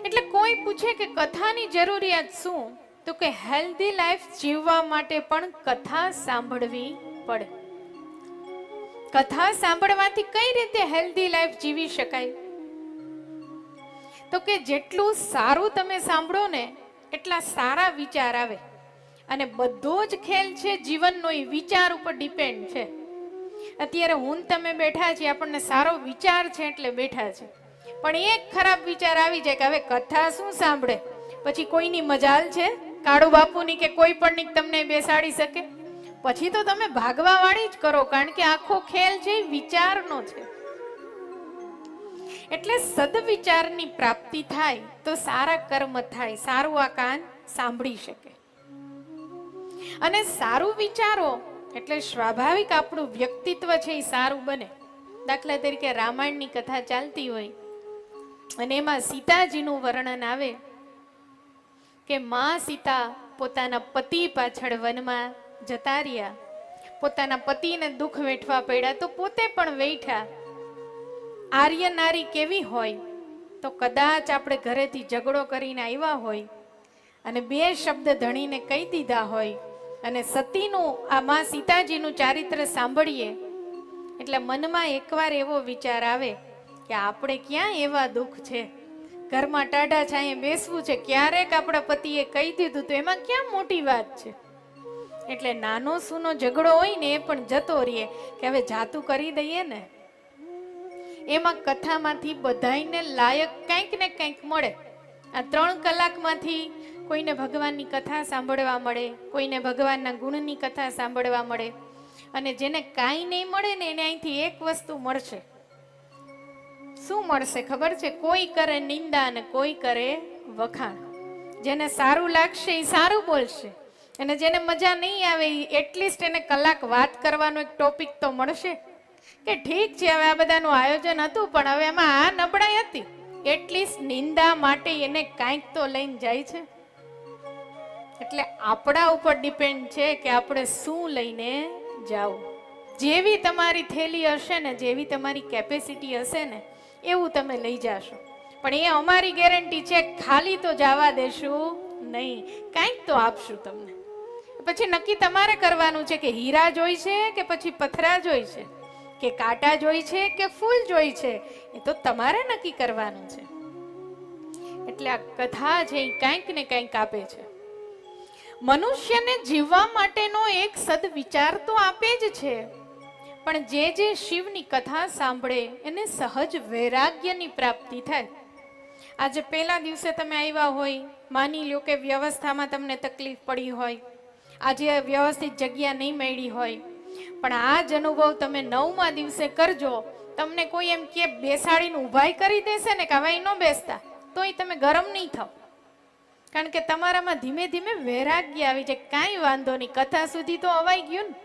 એટલે કોઈ પૂછે કે કથાની જરૂરિયાત શું, તો કે હેલ્ધી લાઈફ જીવવા માટે પણ કથા સાંભળવી પડે. કથા સાંભળવાથી કઈ રીતે હેલ્ધી લાઈફ જીવી શકાય? તો કે જેટલું સારું તમે સાંભળો ને એટલા સારા વિચાર આવે. અને બધો જ ખેલ છે જીવનનો એ વિચાર ઉપર ડિપેન્ડ છે. અત્યારે હું તમે બેઠા છીએ, આપણને સારો વિચાર છે એટલે બેઠા છે. પણ એક ખરાબ વિચાર આવી જાય કે હવે કથા શું સાંભળે, પછી કોઈની મજાલ છે કાળુ બાપુની કે કોઈ પણ ની તમને બેસાડી શકે? પછી તો તમે ભાગવા વાળી જ કરો, કારણ કે આખો ખેલ છે વિચારનો છે. એટલે સદવિચારની પ્રાપ્તિ થાય તો સારા કર્મ થાય, સારું આ કાન સાંભળી શકે. અને સારું વિચારો એટલે સ્વાભાવિક આપણું વ્યક્તિત્વ છે એ સારું બને. દાખલા તરીકે રામાયણની કથા ચાલતી હોય અને એમાં સીતાજીનું વર્ણન આવે કે માં સીતા પોતાના પતિ પાછળ વનમાં જતા રહ્યા, પોતાના પતિને દુઃખ વેઠવા પડ્યા તો પોતે પણ વેઠ્યા. આર્ય નારી કેવી હોય તો કદાચ આપણે ઘરેથી ઝઘડો કરીને આવ્યા હોય અને બે શબ્દ ધણીને કહી દીધા હોય અને સતીનું આ માં સીતાજીનું ચારિત્ર સાંભળીએ એટલે મનમાં એકવાર એવો વિચાર આવે કે આપણે ક્યાં એવા દુઃખ છે, ઘરમાં ટાઢા છાંયે બેસવું છે, ક્યારેક આપણા પતિએ કહી દીધું તો એમાં ક્યાં મોટી વાત છે. એટલે નાનો સૂનો ઝઘડો હોય ને એ પણ જતો રહીએ કે હવે જાતું કરી દઈએ ને. એમાં કથામાંથી બધાઈને લાયક કંઈક ને કંઈક મળે. આ 3 કલાકમાંથી કોઈને ભગવાનની કથા સાંભળવા મળે, કોઈને ભગવાનના ગુણની કથા સાંભળવા મળે. અને જેને કાંઈ નહીં મળે ને એને અહીંથી એક વસ્તુ મળશે. શું મળશે ખબર છે? કોઈ કરે નિંદા અને કોઈ કરે વખાણ. જેને સારું લાગશે એ સારું બોલશે અને જેને મજા નહીં આવે એટલીસ્ટ એને કલાક વાત કરવાનો એક ટોપિક તો મળશે કે ઠીક છે હવે આ બધાનું આયોજન હતું પણ હવે એમાં આ નબળાઈ હતી, એટલીસ્ટ નિંદા માટે એને કાંઈક તો લઈને જાય છે. એટલે આપણા ઉપર ડિપેન્ડ છે કે આપણે શું લઈને જાવ. જેવી તમારી થેલી હશે ને, જેવી તમારી કેપેસિટી હશે ને એવું તમે લઈ જાશો. પણ એ અમારી ગેરંટી છે ખાલી તો જવા દેશું નહીં, કાંઈક તો આપશું તમને. પછી નક્કી તમારે કરવાનું છે કે હીરા જોઈ છે કે પછી પથરા જોઈ છે, કે કાંટા જોઈ છે કે ફૂલ જોઈ છે, એ તો તમારે નક્કી કરવાનું છે. એટલે આ કથા છે એ કંઈક ને કંઈક આપે છે. મનુષ્યને જીવવા માટેનો એક સદવિચાર તો આપે જ છે, પણ જે શિવની કથા સાંભળે એને સહજ વૈરાગ્યની પ્રાપ્તિ થાય. આજે પહેલા દિવસે તમે આવ્યા હોય, માની લો કે વ્યવસ્થામાં તમને તકલીફ પડી હોય, આજે વ્યવસ્થિત જગ્યા નહીં મળી હોય, પણ આ જ અનુભવ તમે 9મા દિવસે કરજો. તમને કોઈ એમ કે બેસાડીને ઊભાઈ કરી દેશે ને કે હવે ન બેસતા, તોય તમે ગરમ નહીં થાવ, કારણ કે તમારામાં ધીમે ધીમે વૈરાગ્ય આવી જાય. કાંઈ વાંધો નહીં, કથા સુધી તો અવાઈ ગયું ને,